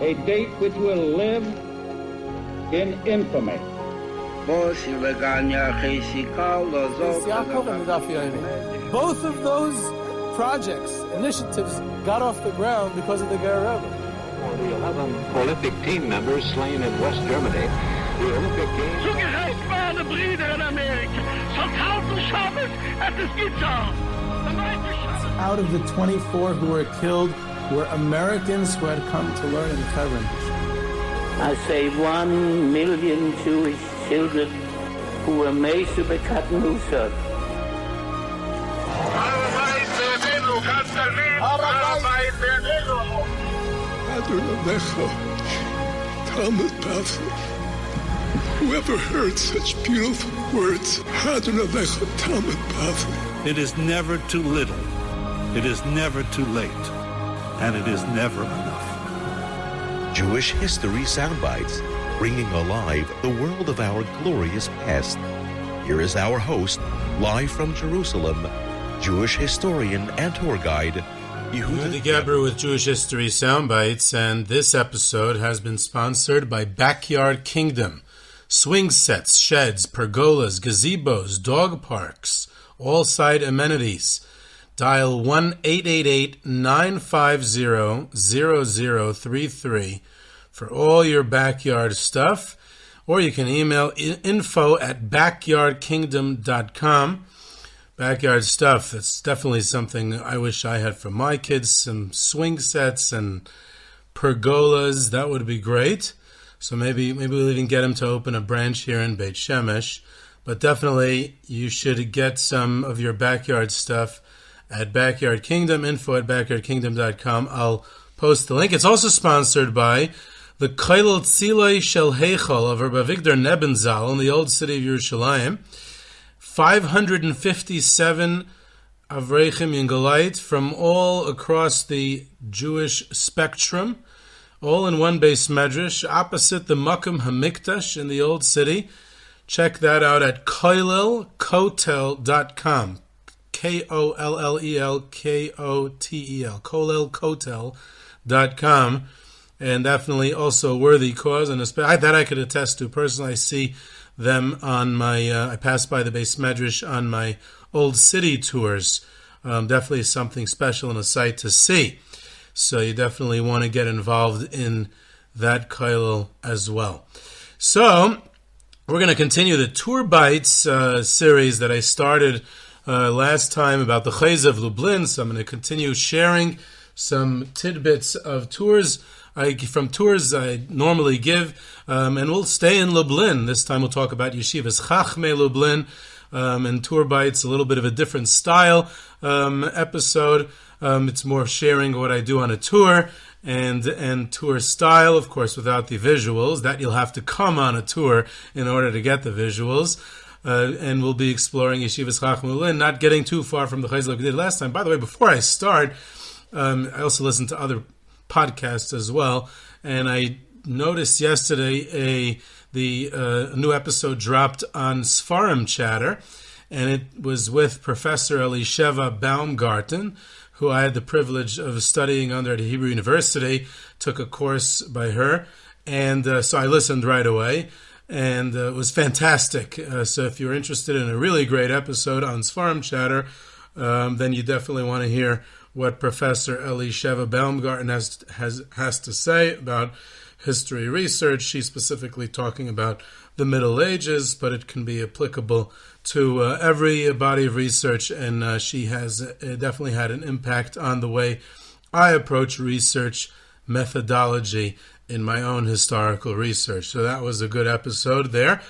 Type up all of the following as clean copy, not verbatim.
A date which will live in infamy. Both of those projects, initiatives, got off the ground because of the Ger. For the 11 Olympic team members slain in West Germany, the Olympic Games... Zugerecht waren Brüder in Amerika. So 1000 Shabbos at this guitar. Out of the 24 who were killed were Americans who had come to learn in Hebron. I say 1 million Jewish children who were made to be cut loose. Whoever heard such beautiful words? It is never too little. It is never too late. And it is never enough. Jewish History Soundbites, bringing alive the world of our glorious past. Here is our host, live from Jerusalem, Jewish historian and tour guide, Yehuda Gebru with Jewish History Soundbites, and this episode has been sponsored by Backyard Kingdom. Swing sets, sheds, pergolas, gazebos, dog parks, all-side amenities. Dial 1-888-950-0033 for all your backyard stuff, or you can email info@backyardkingdom.com. Backyard stuff, that's definitely something I wish I had for my kids. Some swing sets and pergolas, that would be great. So maybe we'll even get them to open a branch here in Beit Shemesh. But definitely you should get some of your backyard stuff at Backyard Kingdom, info@backyardkingdom.com. I'll post the link. It's also sponsored by the Koilel Tziloi Shel Heichal of Rabbi Avigdor Nebenzal in the old city of Yerushalayim. 557 Avrechim Yingalite from all across the Jewish spectrum, all in one Bais Medrash, opposite the Bais Hamikdash in the old city. Check that out at kollelkotel.com. KOLLELKOTEL, kollelkotel.com, and definitely also a worthy cause, and that I could attest to personally. I see them on my, I pass by the Bais Medrash on my old city tours. Definitely something special and a sight to see. So you definitely want to get involved in that kollel as well. So we're going to continue the Tourbites series that I started last time about the Kozhligover Lublin. So I'm going to continue sharing some tidbits of tours from tours I normally give, and we'll stay in Lublin. This time we'll talk about Yeshivas Chachmei Lublin, and Tourbites, a little bit of a different style episode. It's more sharing what I do on a tour and tour style, of course, without the visuals. That you'll have to come on a tour in order to get the visuals. And we'll be exploring Yeshivas Chachmei Lublin, not getting too far from the Kozhligover we did last time. By the way, before I start, I also listen to other podcasts as well, and I noticed yesterday the new episode dropped on Sfarim Chatter, and it was with Professor Elisheva Baumgarten, who I had the privilege of studying under at Hebrew University, took a course by her, and so I listened right away, and it was fantastic. So if you're interested in a really great episode on Sfarim Chatter, then you definitely want to hear what Professor Elisheva Baumgarten has to say about history research. She's specifically talking about the Middle Ages, but it can be applicable to every body of research, and she has definitely had an impact on the way I approach research methodology in my own historical research. So that was a good episode there.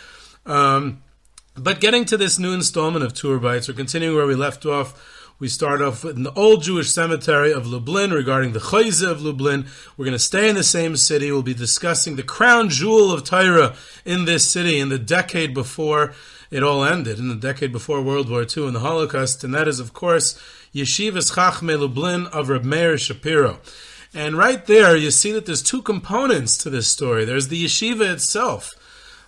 But getting to this new installment of Tourbites, we're continuing where we left off. We start off in the old Jewish cemetery of Lublin regarding the Kozhligover Lublin. We're going to stay in the same city. We'll be discussing the crown jewel of Torah in this city in the decade before it all ended, in the decade before World War II and the Holocaust, and that is, of course, Yeshivas Chachmei Lublin of Rav Meir Shapiro. And right there, you see that there's two components to this story. There's the yeshiva itself,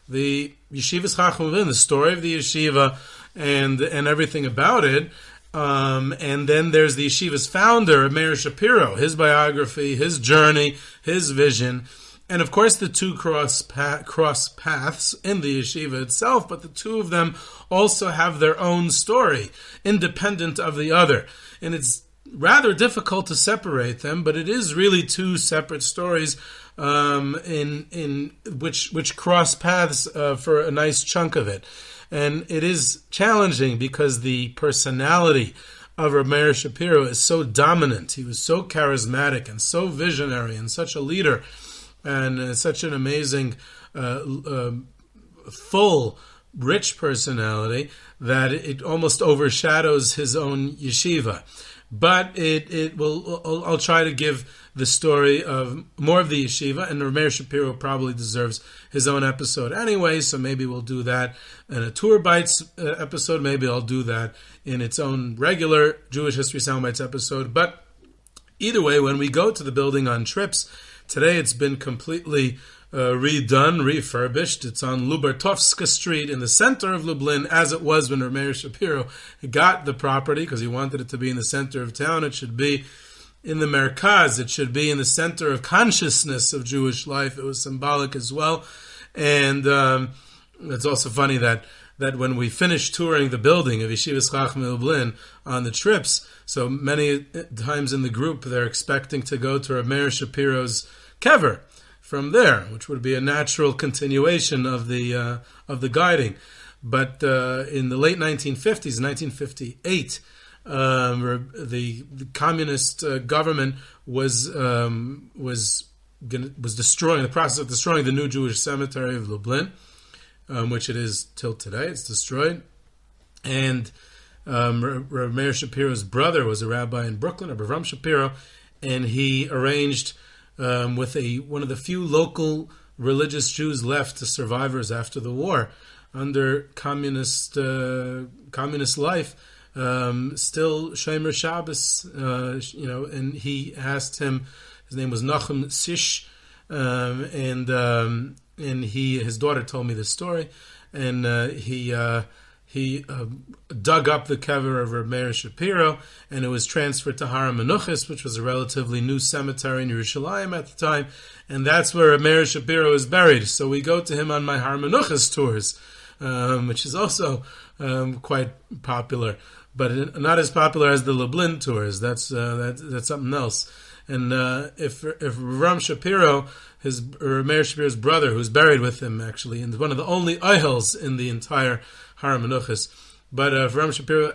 the Yeshivas Chachmei Lublin, the story of the yeshiva and everything about it. And then there's the yeshiva's founder, Rav Meir Shapiro, his biography, his journey, his vision, and of course the two cross paths in the yeshiva itself, but the two of them also have their own story, independent of the other. And it's rather difficult to separate them, but it is really two separate stories in which cross paths for a nice chunk of it. And it is challenging because the personality of Rav Meir Shapiro is so dominant. He was so charismatic and so visionary and such a leader and such an amazing, full, rich personality that it almost overshadows his own yeshiva. But I'll try to give the story of more of the yeshiva, and Rav Meir Shapiro probably deserves his own episode anyway, so maybe we'll do that in a Tourbites episode. Maybe I'll do that in its own regular Jewish History Soundbites episode. But either way, when we go to the building on trips, today it's been completely redone, refurbished. It's on Lubartovska Street in the center of Lublin, as it was when Rav Meir Shapiro got the property, because he wanted it to be in the center of town. It should be in the Merkaz. It should be in the center of consciousness of Jewish life. It was symbolic as well. And it's also funny that when we finished touring the building of Yeshivas Chachmei Lublin on the trips, so many times in the group they're expecting to go to Rav Meir Shapiro's kever from there, which would be a natural continuation of the guiding. But in the late 1950s, 1958, the communist government was destroying, the process of destroying the new Jewish cemetery of Lublin, which it is till today. It's destroyed. And Rav Meir Shapiro's brother was a rabbi in Brooklyn, Rav Aryeh Shapiro, and he arranged with one of the few local religious Jews left to survivors after the war, under communist life, still Shomer Shabbos, and he asked him. His name was Nachum Sish, and his daughter told me this story, and he dug up the kever of Rav Meir Shapiro, and it was transferred to Har HaMenuchos, which was a relatively new cemetery in Yerushalayim at the time, and that's where Rav Meir Shapiro is buried. So we go to him on my Har HaMenuchos tours, which is also quite popular, but not as popular as the Lublin tours. That's something else. And if Rav Shapiro, Rav Meir Shapiro's brother, who's buried with him actually, and one of the only oihels in the entire Har HaMenuchos, but if Rav Shapiro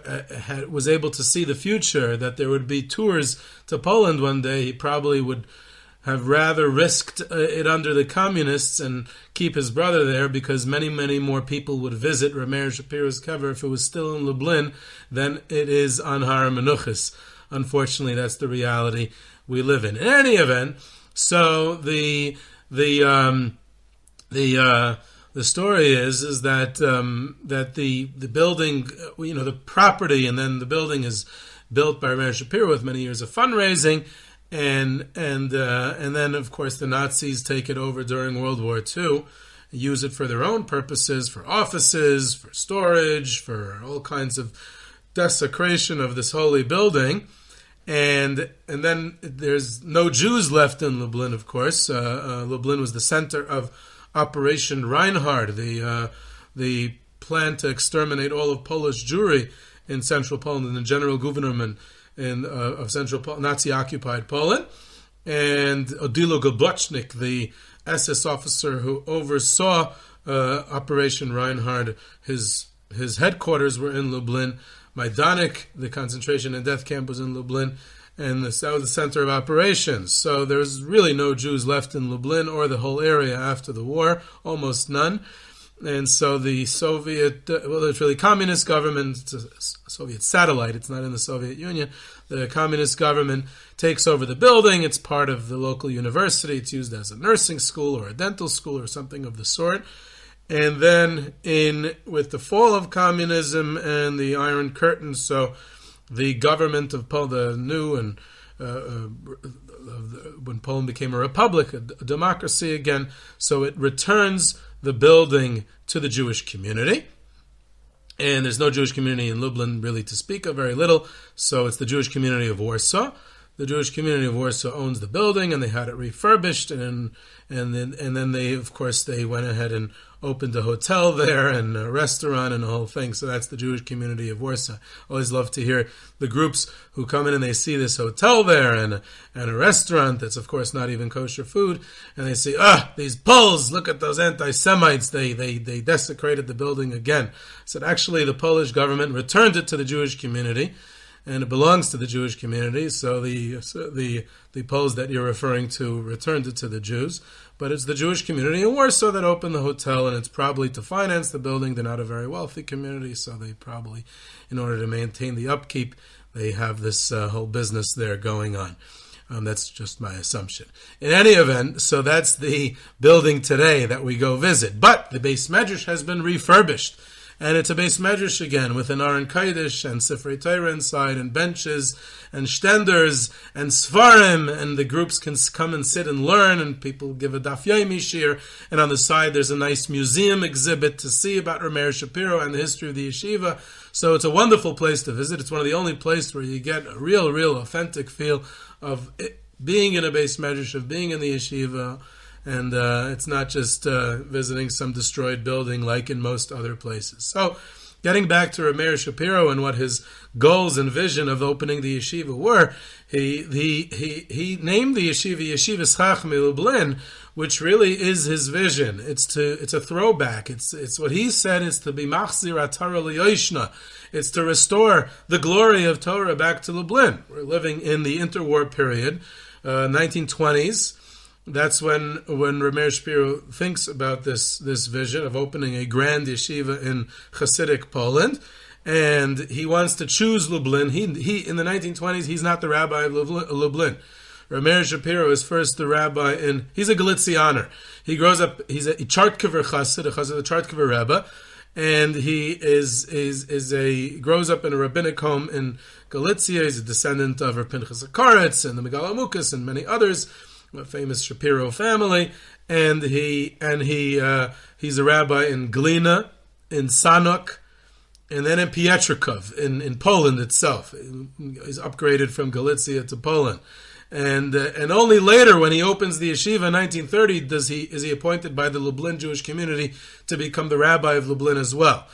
was able to see the future, that there would be tours to Poland one day, he probably would have rather risked it under the communists and keep his brother there, because many, many more people would visit Rav Meir Shapiro's kever if it was still in Lublin than it is on Har HaMenuchos. Unfortunately, that's the reality we live in. In any event, so the story is that the building, the property, and then the building is built by Rav Meir Shapiro with many years of fundraising, and then of course the Nazis take it over during World War II, use it for their own purposes, for offices, for storage, for all kinds of desecration of this holy building. And then there's no Jews left in Lublin, of course. Lublin was the center of Operation Reinhard, the plan to exterminate all of Polish Jewry in central Poland, in the general government of central Nazi-occupied Poland. And Odilo Gobochnik, the SS officer who oversaw Operation Reinhard, his headquarters were in Lublin. Majdanek, the concentration and death camp, was in Lublin, and that was the center of operations. So there's really no Jews left in Lublin or the whole area after the war, almost none. And so the Soviet, it's really communist government, it's a Soviet satellite, it's not in the Soviet Union. The communist government takes over the building. It's part of the local university. It's used as a nursing school or a dental school or something of the sort. And then with the fall of communism and the Iron Curtain, so the government of Poland, the new and when Poland became a republic, a democracy again, so it returns the building to the Jewish community. And there's no Jewish community in Lublin really to speak of, very little. So it's the Jewish community of Warsaw. The Jewish community of Warsaw owns the building, and they had it refurbished, and then they, of course, they went ahead and opened a hotel there and a restaurant and the whole thing. So that's the Jewish community of Warsaw. Always love to hear the groups who come in and they see this hotel there and a restaurant that's, of course, not even kosher food, and they say, these Poles, look at those anti-Semites, they desecrated the building again. So actually the Polish government returned it to the Jewish community, and it belongs to the Jewish community, so the Poles that you're referring to returned it to the Jews. But it's the Jewish community in Warsaw that opened the hotel, and it's probably to finance the building. They're not a very wealthy community, so they probably, in order to maintain the upkeep, they have this whole business there going on. That's just my assumption. In any event, so that's the building today that we go visit. But the Bais Medrash has been refurbished. And it's a Bais Medrash again, with an Aron Kodesh and Sifrei Torah inside, and benches, and shtenders, and svarim, and the groups can come and sit and learn, and people give a daf yomi shir, and on the side there's a nice museum exhibit to see about Rav Meir Shapiro and the history of the yeshiva. So it's a wonderful place to visit. It's one of the only places where you get a real authentic feel of being in a Bais Medrash, of being in the yeshiva. And it's not just visiting some destroyed building like in most other places. So, getting back to Rav Meir Shapiro and what his goals and vision of opening the yeshiva were, he named the yeshiva Yeshivas Chachmei Lublin, which really is his vision. It's a throwback. It's what he said is to be machzir Torah liyoshna. It's to restore the glory of Torah back to Lublin. We're living in the interwar period, 1920s. That's when Rav Meir Shapiro thinks about this vision of opening a grand yeshiva in Hasidic Poland, and he wants to choose Lublin. He in the 1920s, he's not the rabbi of Lublin. Rav Meir Shapiro is first the rabbi he's a Galicianer. He grows up, he's a Tragically Chassid, a Chassid, a Tragically Rebbe, and he grows up in a rabbinic home in Galicia. He's a descendant of Rav Pinchas Akaretz and the Megal Amukas and many others, a famous Shapiro family, and he's a rabbi in Glina, in Sanok, and then in Pietrków, in Poland itself. He's upgraded from Galicia to Poland, and only later, when he opens the yeshiva in 1930, is he appointed by the Lublin Jewish community to become the rabbi of Lublin as well.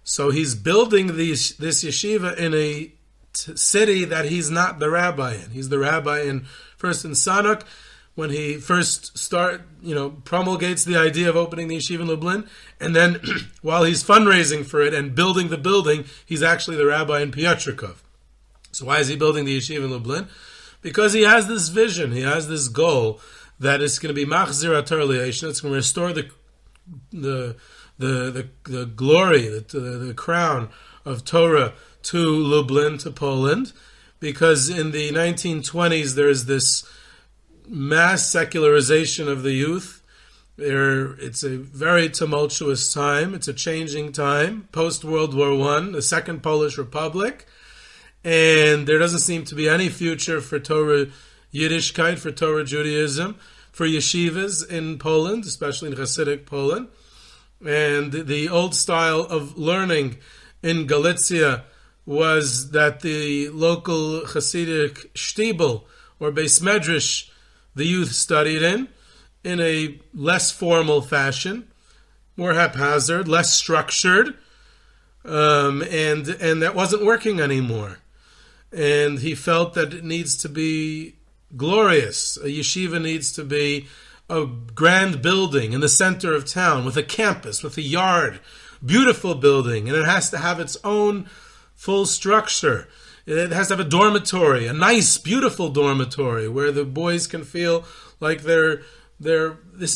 So he's building this yeshiva in a city that he's not the rabbi in. He's the rabbi first in Sanok, when he first promulgates the idea of opening the yeshiva in Lublin, and then while he's fundraising for it and building the building, he's actually the rabbi in Pietrków. So why is he building the yeshiva in Lublin? Because he has this vision, he has this goal that it's going to be machzir Torah liyoshna. It's going to restore the glory, the crown of Torah to Lublin, to Poland, because in the 1920s there's this mass secularization of the youth. It's a very tumultuous time. It's a changing time. Post-World War I, the Second Polish Republic, and there doesn't seem to be any future for Torah Yiddishkeit, for Torah Judaism, for yeshivas in Poland, especially in Hasidic Poland. And the old style of learning in Galicia was that the local Hasidic shtibel or Bais Medrash the youth studied in a less formal fashion, more haphazard, less structured, and that wasn't working anymore. And he felt that it needs to be glorious. A yeshiva needs to be a grand building in the center of town with a campus, with a yard, beautiful building, and it has to have its own full structure. It has to have a dormitory, a nice, beautiful dormitory where the boys can feel like this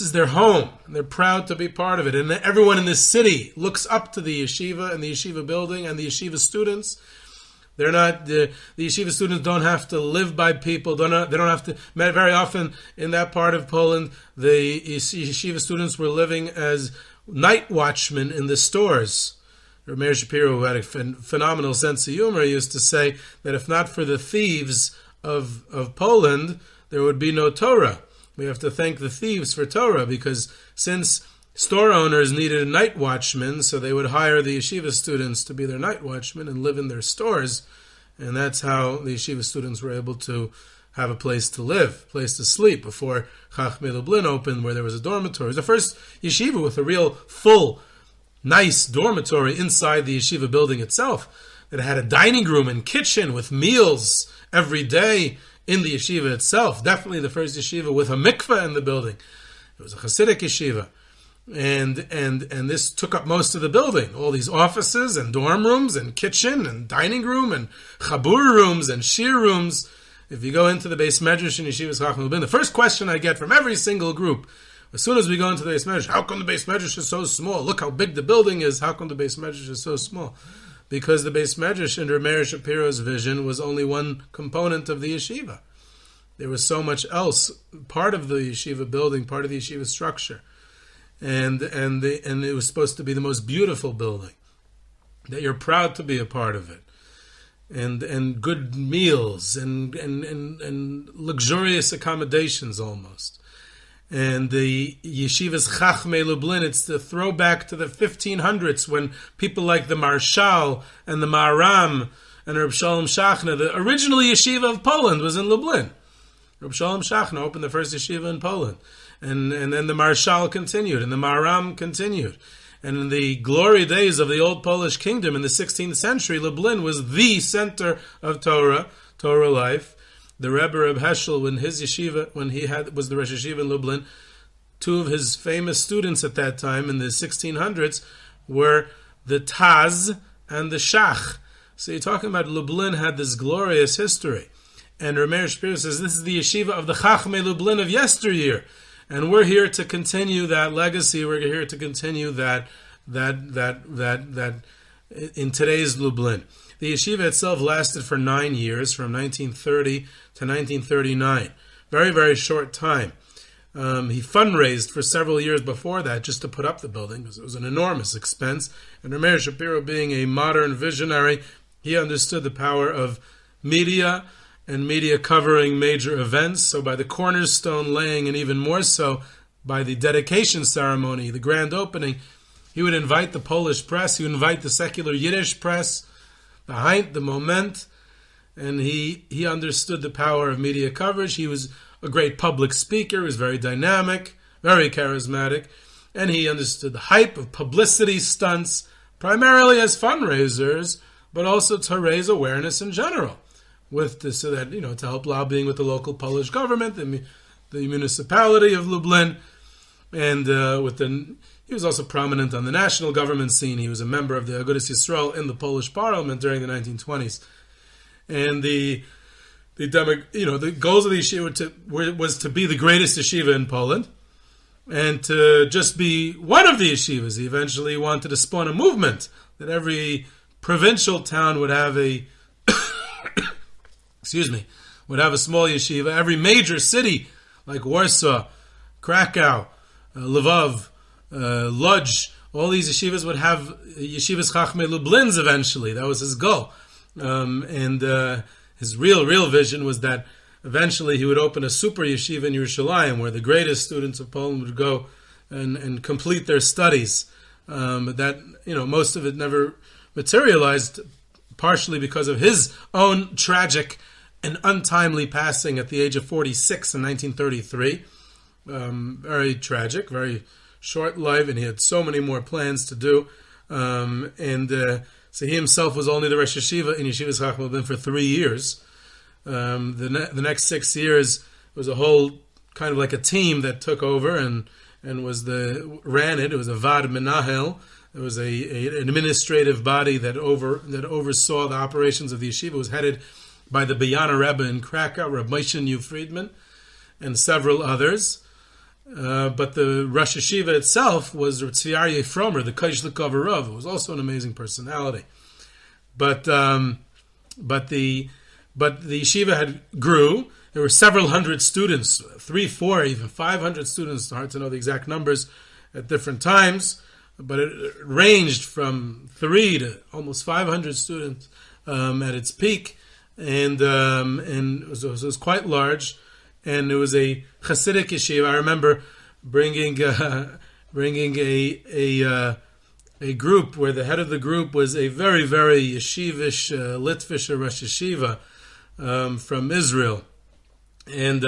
is their home. They're proud to be part of it. And everyone in this city looks up to the yeshiva and the yeshiva building and the yeshiva students. They're not the yeshiva students don't have to live by people. They don't have to. Very often in that part of Poland, the yeshiva students were living as night watchmen in the stores. Rav Meir Shapiro, who had a phenomenal sense of humor, used to say that if not for the thieves of Poland, there would be no Torah. We have to thank the thieves for Torah, because since store owners needed a night watchman, so they would hire the yeshiva students to be their night watchmen and live in their stores. And that's how the yeshiva students were able to have a place to live, a place to sleep, before Chachmei Lublin opened, where there was a dormitory. It was the first yeshiva with a real full, nice dormitory inside the yeshiva building itself. It had a dining room and kitchen with meals every day in the yeshiva itself. Definitely the first yeshiva with a mikvah in the building. It was a Hasidic yeshiva. And this took up most of the building. All these offices and dorm rooms and kitchen and dining room and chabur rooms and shir rooms. If you go into the Bais Medrash and Yeshivas Chachmei Lublin, the first question I get from every single group, as soon as we go into the Bais Medrash, how come the Bais Medrash is so small? Look how big the building is. How come the Bais Medrash is so small? Because the Bais Medrash in Rav Meir Shapiro's vision was only one component of the yeshiva. There was so much else, part of the yeshiva building, part of the yeshiva structure. And it was supposed to be the most beautiful building, that you're proud to be a part of it, and good meals and luxurious accommodations almost. And the Yeshivas Chachmei Lublin, it's the throwback to the 1500s when people like the Marshal and the Maharam and Reb Shalom Shachna, the original yeshiva of Poland was in Lublin. Reb Shalom Shachna opened the first yeshiva in Poland. And then the Marshal continued, and the Maharam continued. And in the glory days of the old Polish kingdom in the 16th century, Lublin was the center of Torah life. The Rebbe Reb Heschel, when his yeshiva, was the Rosh Yeshiva in Lublin, two of his famous students at that time in the 1600s were the Taz and the Shach. So you're talking about Lublin had this glorious history. And Rav Meir Shapiro says this is the yeshiva of the Chachmei Lublin of yesteryear. And we're here to continue that legacy. We're here to continue that in today's Lublin. The yeshiva itself lasted for 9 years, from 1930 to 1939. Very, very short time. He fundraised for several years before that just to put up the building, because it was an enormous expense. And Rav Meir Shapiro, being a modern visionary, he understood the power of media and media covering major events. So by the cornerstone laying, and even more so by the dedication ceremony, the grand opening, he would invite the Polish press, he would invite the secular Yiddish press, the Heint, the Moment, and he understood the power of media coverage. He was a great public speaker, he was very dynamic, very charismatic, and he understood the hype of publicity stunts, primarily as fundraisers, but also to raise awareness in general. So that, to help lobbying with the local Polish government, the municipality of Lublin, and he was also prominent on the national government scene. He was a member of the Agudas Yisrael in the Polish parliament during the 1920s. And the goals of the yeshiva was to be the greatest yeshiva in Poland, and to just be one of the yeshivas. He eventually wanted to spawn a movement that every provincial town would have a small yeshiva. Every major city, like Warsaw, Krakow, Lvov, Lodz, all these yeshivas would have Yeshivas Chachmei Lublins eventually. That was his goal. And his real vision was that eventually he would open a super yeshiva in Yerushalayim, where the greatest students of Poland would go and complete their studies. But that, most of it never materialized, partially because of his own tragic and untimely passing at the age of 46 in 1933. Very tragic, very short life, and he had so many more plans to do. So he himself was only the Rosh Yeshiva in Yeshivas Chachmei Lublin for 3 years. The next 6 years was a whole kind of like a team that took over and ran it. It was a Vad Menahel. It was an administrative body that oversaw the operations of the yeshiva. It was headed by the Beyana Rebbe in Krakow, Rav Moshe Friedman, and several others. But the Rosh Yeshiva itself was Rav Aryeh Tzvi Frommer, the Kozhligover Rav, who was also an amazing personality. But the yeshiva grew. There were several hundred students, 300, 400, even 500 students. It's hard to know the exact numbers at different times, but it ranged from 3 to almost 500 students at its peak, and it was quite large. And it was a Hasidic yeshiva. I remember bringing bringing a group where the head of the group was a very, very yeshivish, Litvish Rosh Yeshiva from Israel. And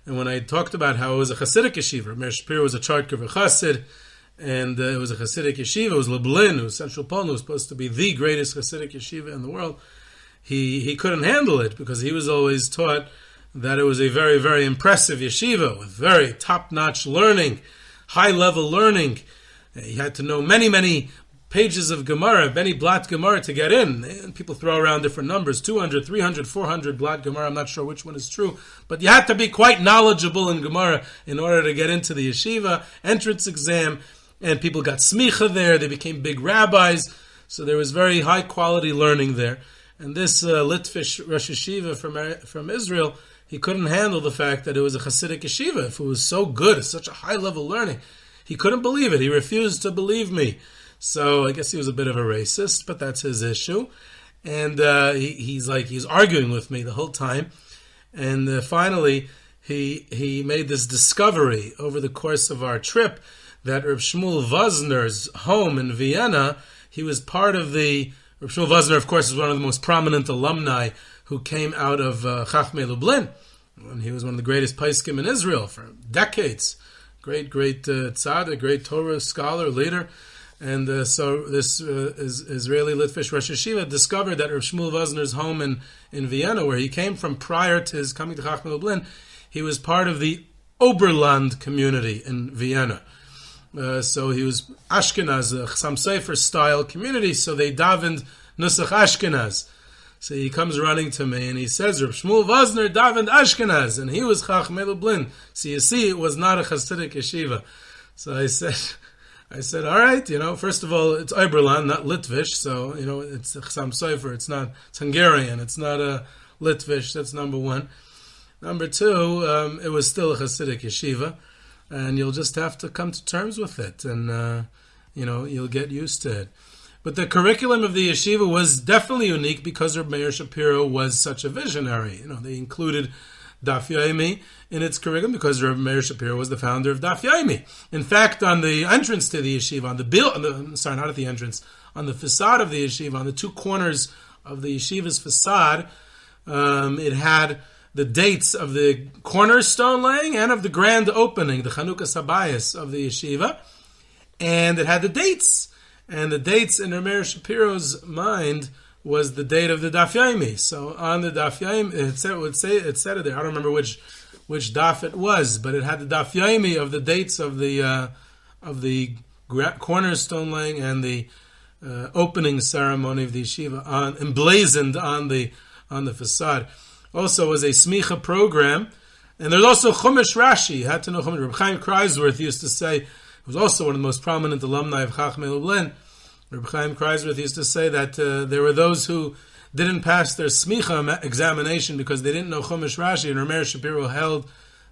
when I talked about how it was a Hasidic yeshiva, Rav Meir Shapiro was a Tourbites Chassid, and it was a Hasidic yeshiva. It was Lublin, it was Central Poland. It was supposed to be the greatest Hasidic yeshiva in the world. He couldn't handle it because he was always taught that it was a very, very impressive yeshiva with very top-notch learning, high-level learning. He had to know many, many pages of Gemara, many Blat Gemara to get in. And people throw around different numbers, 200, 300, 400 Blat Gemara. I'm not sure which one is true. But you had to be quite knowledgeable in Gemara in order to get into the yeshiva entrance exam. And people got smicha there. They became big rabbis. So there was very high-quality learning there. And this Litvish Rosh Yeshiva from Israel, he couldn't handle the fact that it was a Hasidic yeshiva. If it was so good, it's such a high-level learning, he couldn't believe it. He refused to believe me. So I guess he was a bit of a racist, but that's his issue. And he's arguing with me the whole time. And finally, he made this discovery over the course of our trip that Reb Shmuel Wozner's home in Vienna, he was part of the... Reb Shmuel Wozner, of course, is one of the most prominent alumni who came out of Chachmei Lublin. And he was one of the greatest poskim in Israel for decades. Great tzaddik, great Torah scholar, leader. And so this Israeli Litvish Rosh Yeshiva discovered that Reb Shmuel Wozner's home in Vienna, where he came from prior to his coming to Chachmei Lublin, he was part of the Oberland community in Vienna. So he was Ashkenaz, a Chassam Sofer style community, so they davened Nusach Ashkenaz. So he comes running to me and he says, Reb Shmuel Wozner davened Ashkenaz, and he was Chachmei Lublin. So you see, it was not a Hasidic yeshiva. So I said, all right, first of all, it's Oberland, not Litvish, so, it's Chassam Sofer, it's Hungarian, it's not a Litvish, that's number one. Number two, it was still a Hasidic yeshiva. And you'll just have to come to terms with it, and you'll get used to it. But the curriculum of the yeshiva was definitely unique because Rav Meir Shapiro was such a visionary. They included Daf Yomi in its curriculum because Rav Meir Shapiro was the founder of Daf Yomi. In fact, on the entrance to the yeshiva, on the facade of the yeshiva, on the two corners of the yeshiva's facade, it had the dates of the cornerstone laying and of the grand opening, the Chanukah Sabayis of the yeshiva, and it had the dates. And the dates in Rav Meir Shapiro's mind was the date of the Daf Yomi. So on the Daf Yomi, it said it there. I don't remember which daf it was, but it had the Daf Yomi of the dates of the cornerstone laying and the opening ceremony of the yeshiva emblazoned on the facade. Also was a smicha program, and there's also Chumash Rashi. You had to know Chumash. Reb Chaim Kreisworth used to say, who was also one of the most prominent alumni of Chachmei Lublin. Reb Chaim Kreisworth used to say that there were those who didn't pass their smicha examination because they didn't know Chumash Rashi, and Rav Meir Shapiro held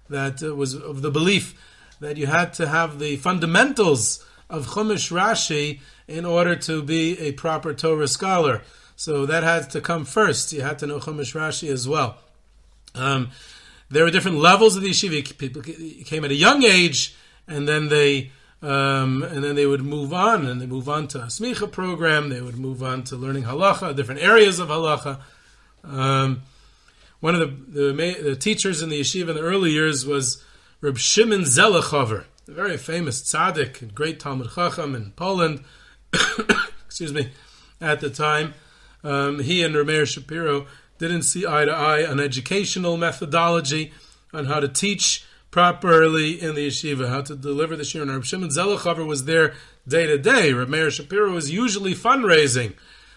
that was of the belief that you had to have the fundamentals of Chumash Rashi in order to be a proper Torah scholar. So that had to come first. You had to know Chumash Rashi as well. There were different levels of the yeshiva. People came at a young age, and then they would move on, and they move on to a smicha program. They would move on to learning halacha, different areas of halacha. One of the teachers in the yeshiva in the early years was Reb Shimon Zelichover, a very famous tzaddik, great Talmud Chacham in Poland. Excuse me, at the time. He and Rav Meir Shapiro didn't see eye to eye on educational methodology, on how to teach properly in the yeshiva, how to deliver the shiur. And Reb Shimon Zelichover was there day to day. Rav Meir Shapiro was usually fundraising,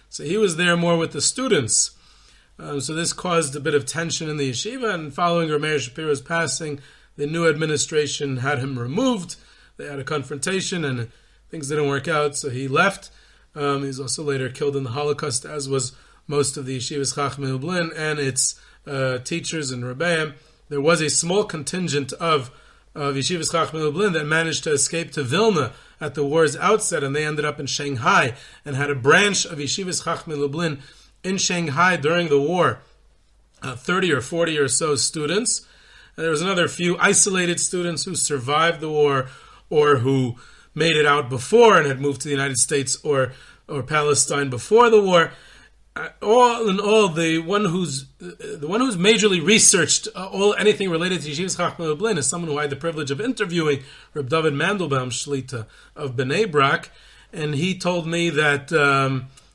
so he was there more with the students. So this caused a bit of tension in the yeshiva, and following Rav Meir Shapiro's passing, the new administration had him removed. They had a confrontation, and things didn't work out, so he left. He was also later killed in the Holocaust, as was most of the Yeshivas Chachmei Lublin and its teachers and Rebbeim. There was a small contingent of Yeshivas Chachmei Lublin that managed to escape to Vilna at the war's outset, and they ended up in Shanghai and had a branch of Yeshivas Chachmei Lublin in Shanghai during the war. 30 or 40 or so students. And there was another few isolated students who survived the war or who made it out before and had moved to the United States or Palestine before the war. All in all, the one who's majorly researched anything related to Yeshivas Chachmei Lublin is someone who I had the privilege of interviewing, Reb David Mandelbaum Shlita of Bnei Brak, and he told me that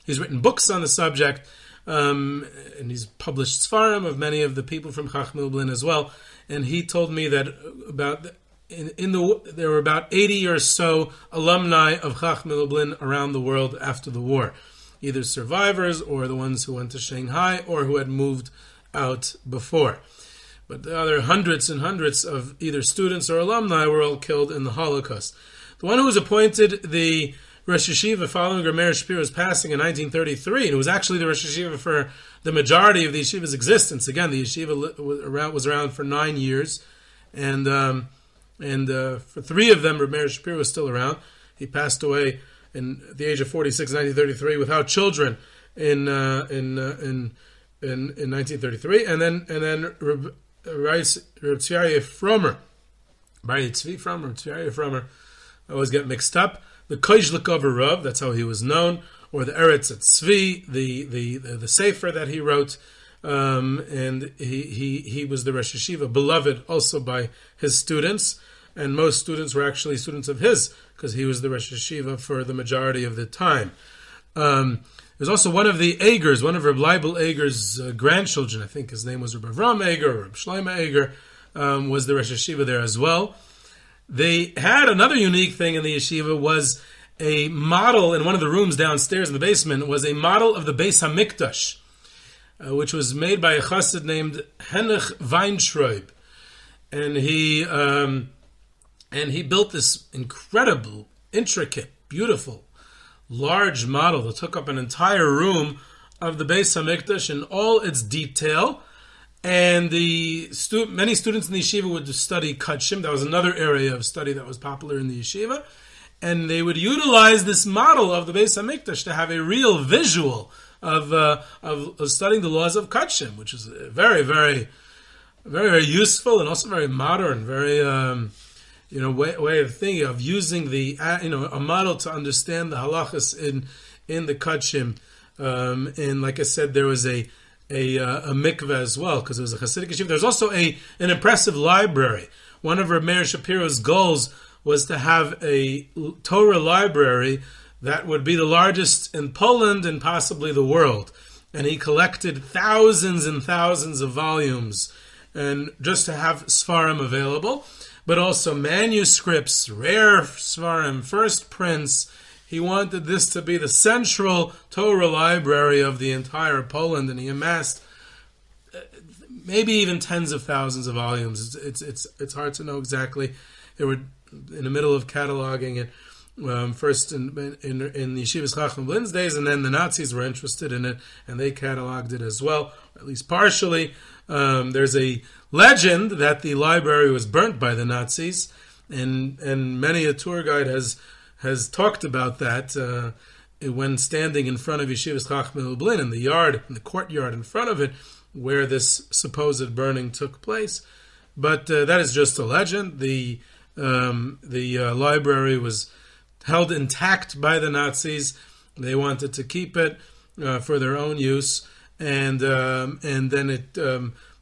he's written books on the subject, and he's published svarim of many of the people from Chachmei Lublin as well. And he told me that there were about 80 or so alumni of Chachmei Lublin around the world after the war. Either survivors or the ones who went to Shanghai or who had moved out before. But the other hundreds and hundreds of either students or alumni were all killed in the Holocaust. The one who was appointed the Rosh Yeshiva following Rav Meir Shapiro's passing in 1933, and it was actually the Rosh Yeshiva for the majority of the yeshiva's existence. Again, the yeshiva was around for 9 years, and for 3 of them, Rav Meir Shapiro was still around. He passed away at the age of 46 in 1933 without children in 1933, and then Rav Aryeh Tzvi Frommer, I always get mixed up. The Kozhligover Rav, that's how he was known, or the Eretz Tzvi, the Sefer that he wrote, and he was the Rosh Yeshiva, beloved also by his students, and most students were actually students of his, because he was the Rosh Yeshiva for the majority of the time. There's also one of the Egers, one of Reb Leibel Eger's grandchildren, I think his name was Reb Avram Eger, or Reb Shlomo Eger, was the Rosh Yeshiva there as well. They had another unique thing in the yeshiva, was a model in one of the rooms downstairs in the basement, was a model of the Bais Hamikdash, which was made by a chassid named Henoch Weintraub. And he built this incredible, intricate, beautiful, large model that took up an entire room of the Bais Hamikdash in all its detail. And many students in the yeshiva would study Kachim. That was another area of study that was popular in the yeshiva. And they would utilize this model of the Bais Hamikdash to have a real visual of studying the laws of Kachim, which is very, very, very, very useful and also very modern, very way of thinking, of using a model to understand the halachas in the Kachim. And like I said, there was a mikvah as well, because it was a Hasidic yeshiva. There's also an impressive library. One of Rav Meir Shapiro's goals was to have a Torah library that would be the largest in Poland and possibly the world. And he collected thousands and thousands of volumes, and just to have Svarim available, but also manuscripts, rare Svarim, first prints. He wanted this to be the central Torah library of the entire Poland, and he amassed maybe even tens of thousands of volumes. It's hard to know exactly. They were in the middle of cataloging it, first in the Yeshivas Chachmei Lublin's days, and then the Nazis were interested in it, and they cataloged it as well, at least partially. There's a legend that the library was burnt by the Nazis, and many a tour guide has talked about that when standing in front of Yeshivas Chachmei Lublin in the courtyard in front of it, where this supposed burning took place. But that is just a legend. The library was held intact by the Nazis. They wanted to keep it for their own use, and then it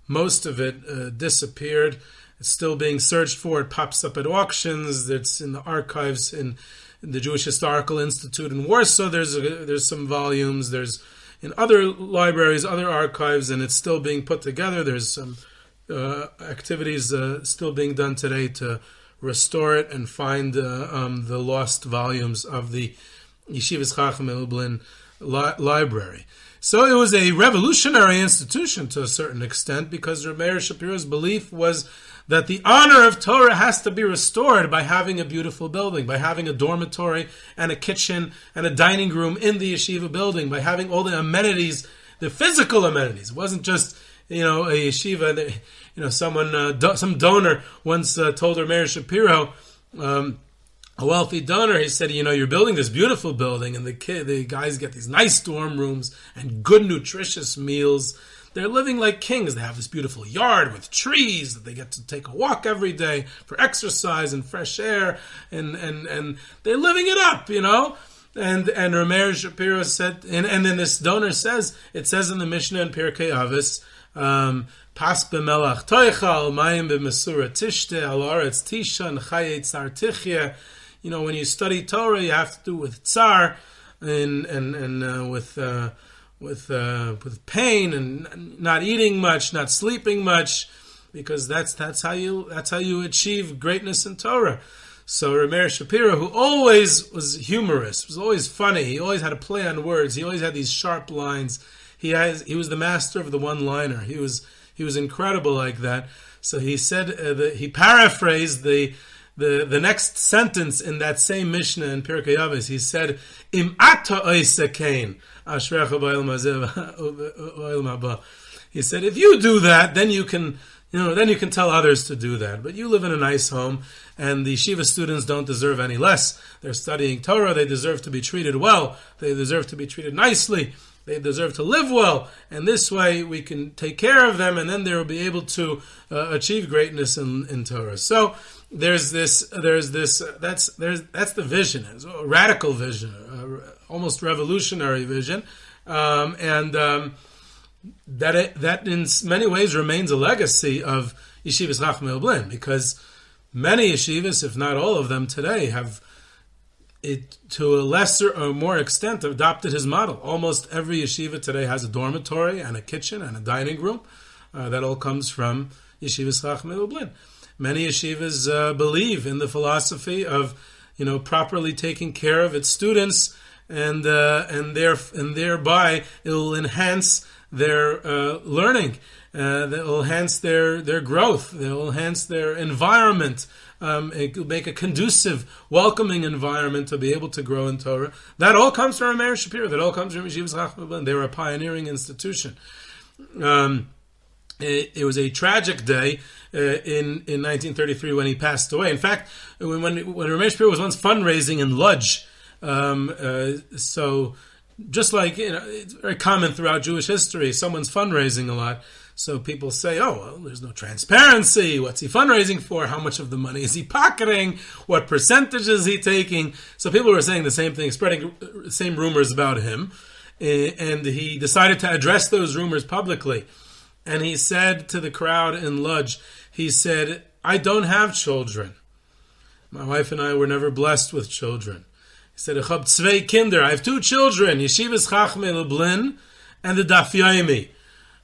most of it disappeared. It's still being searched for. It pops up at auctions. It's in the archives in the Jewish Historical Institute in Warsaw. There's some volumes. There's in other libraries, other archives, and it's still being put together. There's some activities still being done today to restore it and find the lost volumes of the Yeshivas Chachmei Lublin library. So it was a revolutionary institution to a certain extent, because Rav Meir Shapiro's belief was that the honor of Torah has to be restored by having a beautiful building, by having a dormitory and a kitchen and a dining room in the yeshiva building, by having all the amenities, the physical amenities. It wasn't just, a yeshiva. Some donor once told Rav Meir Shapiro, a wealthy donor, he said, you're building this beautiful building, and the guys get these nice dorm rooms and good nutritious meals. they're living like kings. They have this beautiful yard with trees that they get to take a walk every day for exercise and fresh air, and they're living it up, And Rav Meir Shapiro said, and then this donor says, it says in the Mishnah in Pirkei Avos, Pas b'melach toichal, mayim b'mesura tishte, al aretz tishan, chayei tzar tichye. When you study Torah, you have to do with tsar and with pain and not eating much, not sleeping much, because that's how you achieve greatness in Torah. So Rav Meir Shapiro, who always was humorous, was always funny, he always had a play on words, he always had these sharp lines. He was the master of the one-liner. He was incredible like that. So he said he paraphrased the next sentence in that same Mishnah in Pirkei Avos. He said, "Im ata oisa kain, ashrecha ba'olam hazeh va'olam haba." He said, if you do that, then you can tell others to do that. But you live in a nice home, and the yeshiva students don't deserve any less. They're studying Torah. They deserve to be treated well. They deserve to be treated nicely. They deserve to live well, and this way we can take care of them, and then they will be able to achieve greatness in Torah. So that's the vision. It's a radical vision, almost revolutionary vision, that in many ways remains a legacy of Yeshivas Chachmei Lublin, because many yeshivas, if not all of them today, have it, to a lesser or more extent, adopted his model. Almost every yeshiva today has a dormitory and a kitchen and a dining room. That all comes from Yeshivas Chachmei Lublin. Many yeshivas believe in the philosophy of, properly taking care of its students, and thereby it will enhance their learning. That will enhance their growth. They will enhance their environment. It will make a conducive, welcoming environment to be able to grow in Torah. That all comes from Rav Meir Shapiro. That all comes from Yeshivas Chachmei Lublin. They were a pioneering institution. It was a tragic day in 1933 when he passed away. In fact, when Rav Meir Shapiro was once fundraising in Lodz, so just like it's very common throughout Jewish history, someone's fundraising a lot. So people say, there's no transparency. What's he fundraising for? How much of the money is he pocketing? What percentage is he taking? So people were saying the same thing, spreading the same rumors about him. And he decided to address those rumors publicly. And he said to the crowd in Lodz, he said, I don't have children. My wife and I were never blessed with children. He said, Ich hab zwei Kinder. I have two children, Yeshivas Chachmei Lublin and the Daf Yomi.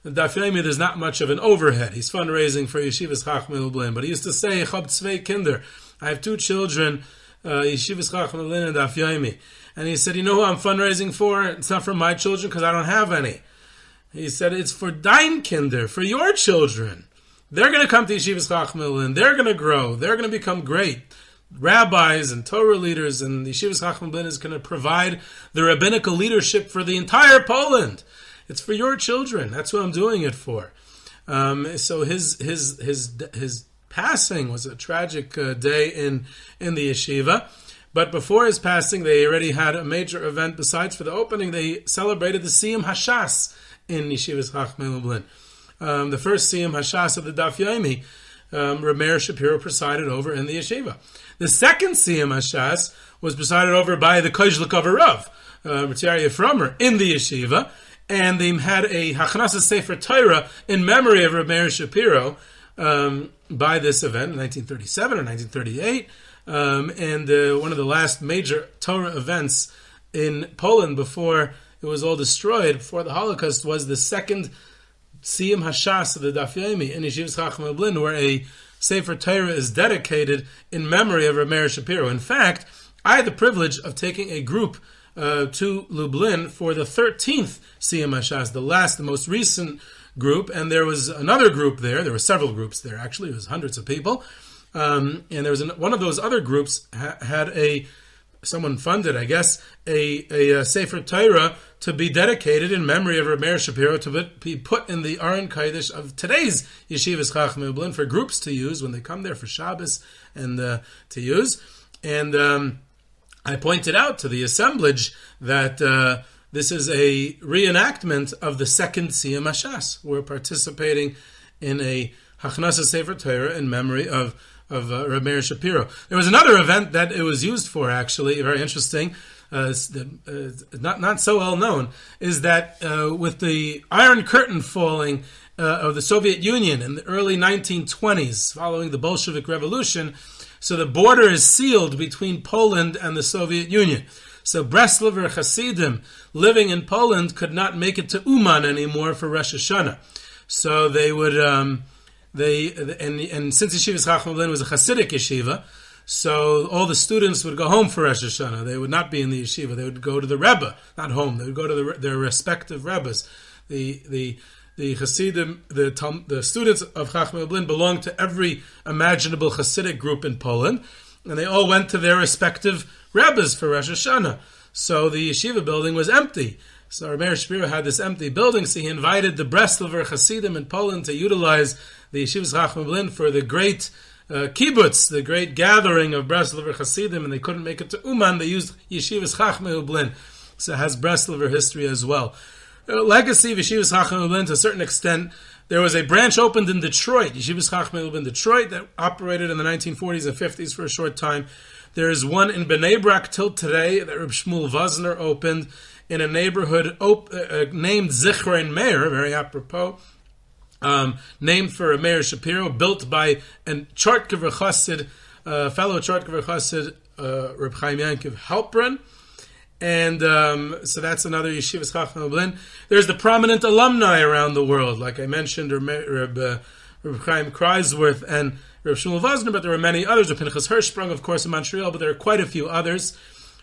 The Daf Yomi, there's not much of an overhead. He's fundraising for Yeshivas Chachmei Lublin. But he used to say, Ich hab zwei Kinder. I have two children, Yeshivas Chachmei Lublin and Daf Yomi. And he said, you know who I'm fundraising for? It's not for my children because I don't have any. He said, it's for dein Kinder, for your children. They're going to come to Yeshivas Chachmei Lublin. They're going to grow. They're going to become great rabbis and Torah leaders, and Yeshivas Chachmei Lublin is going to provide the rabbinical leadership for the entire Poland. It's for your children. That's what I'm doing it for. So his passing was a tragic day in the yeshiva. But before his passing, they already had a major event. Besides for the opening, they celebrated the Siyum Hashas in Yeshivas Chachmei Lublin. The first Siyum Hashas of the Daf Yomi, Rav Meir Shapiro presided over in the yeshiva. The second Siyum Hashas was presided over by the Kozhligover Rav, Rav Aryeh Tzvi Frommer, in the yeshiva, and they had a Hachnasas Sefer Torah in memory of Rav Meir Shapiro by this event in 1937 or 1938. And one of the last major Torah events in Poland before it was all destroyed, before the Holocaust, was the second Siyum Hashas of the Daf Yomi in Yeshivas Chachmei Lublin, where a Sefer Torah is dedicated in memory of Rav Meir Shapiro. In fact, I had the privilege of taking a group to Lublin for the 13th Siyum Hashas, the most recent group, and there was another group there. There were several groups there, actually. It was hundreds of people. And there was one of those other groups had someone funded, I guess, a Sefer Torah to be dedicated in memory of Rav Meir Shapiro, to be put in the Aron Kodesh of today's Yeshivas Chachmei Lublin for groups to use when they come there for Shabbos and to use. And I pointed out to the assemblage that this is a reenactment of the second Siyum HaShas. We're participating in a Hachnasa Sefer Torah in memory of Rav Meir Shapiro. There was another event that it was used for, actually, very interesting, not so well known, is that with the Iron Curtain falling of the Soviet Union in the early 1920s, following the Bolshevik Revolution, so the border is sealed between Poland and the Soviet Union. So Breslover Hasidim living in Poland could not make it to Uman anymore for Rosh Hashanah. So they would, and since Yeshivas Chachmei Lublin was a Hasidic yeshiva, so all the students would go home for Rosh Hashanah. They would not be in the yeshiva. They would go to the Rebbe, not home. They would go to their respective Rebbes. The Hasidim, the students of Chachmei Lublin belonged to every imaginable Hasidic group in Poland, and they all went to their respective Rebbes for Rosh Hashanah. So the yeshiva building was empty. So Rav Meir Shapiro had this empty building, so he invited the Breslover Hasidim in Poland to utilize the Yeshivas Chachmei Lublin for the great kibbutz, the great gathering of Breslover Hasidim, and they couldn't make it to Uman. They used Yeshivas Chachmei Lublin, so it has Breslover history as well. Legacy of Yeshivas Chachmei Lublin, to a certain extent, there was a branch opened in Detroit, Yeshivas Chachmei Lublin Detroit, that operated in the 1940s and 50s for a short time. There is one in Bnei Brak till today that Reb Shmuel Vosner opened in a neighborhood named Zichron Meir, very apropos, named for Meir Shapiro, built by a Chartgever Chassid, fellow Chartgever Chassid, Reb Chaim Yankiv Halpern. And so that's another Yeshivas Chachmei Lublin. There's the prominent alumni around the world, like I mentioned, Reb Chaim Kreisworth and Reb Shmuel Vosner, but there are many others. Reb Pinchas Hirschsprung, of course, in Montreal, but there are quite a few others.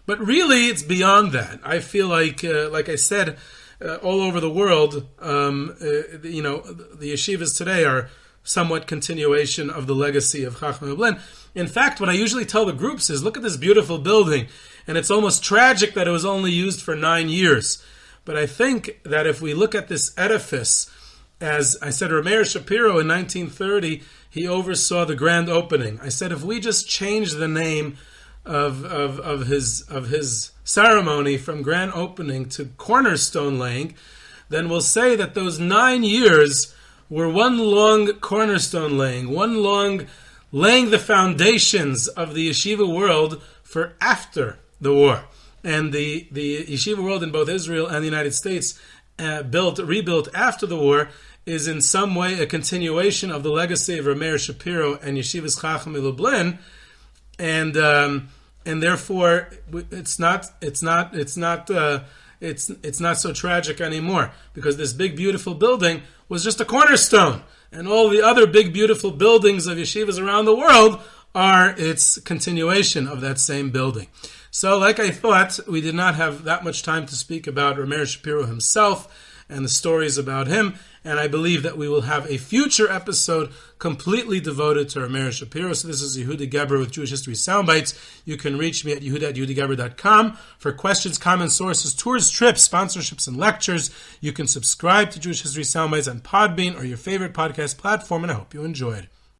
But really, it's beyond that. I feel like I said, all over the world, the yeshivas today are somewhat continuation of the legacy of Chachmei Lublin. In fact, what I usually tell the groups is, look at this beautiful building, and it's almost tragic that it was only used for 9 years. But I think that if we look at this edifice, as I said, Rav Meir Shapiro in 1930, he oversaw the grand opening. I said, if we just change the name of his ceremony from grand opening to cornerstone laying, then we'll say that those 9 years were one long cornerstone laying, one long laying the foundations of the yeshiva world for after the war. And the yeshiva world in both Israel and the United States, rebuilt after the war, is in some way a continuation of the legacy of Rav Meir Shapiro and Yeshivas Chachmei Lublin, and therefore it's not so tragic anymore, because this big beautiful building was just a cornerstone, and all the other big beautiful buildings of yeshivas around the world are its continuation of that same building. So, like I thought, we did not have that much time to speak about Rav Meir Shapiro himself and the stories about him, and I believe that we will have a future episode completely devoted to Rav Meir Shapiro. So this is Yehuda Geber with Jewish History Soundbites. You can reach me at yehuda@yehudageber.com for questions, comments, sources, tours, trips, sponsorships, and lectures. You can subscribe to Jewish History Soundbites on Podbean or your favorite podcast platform, and I hope you enjoyed.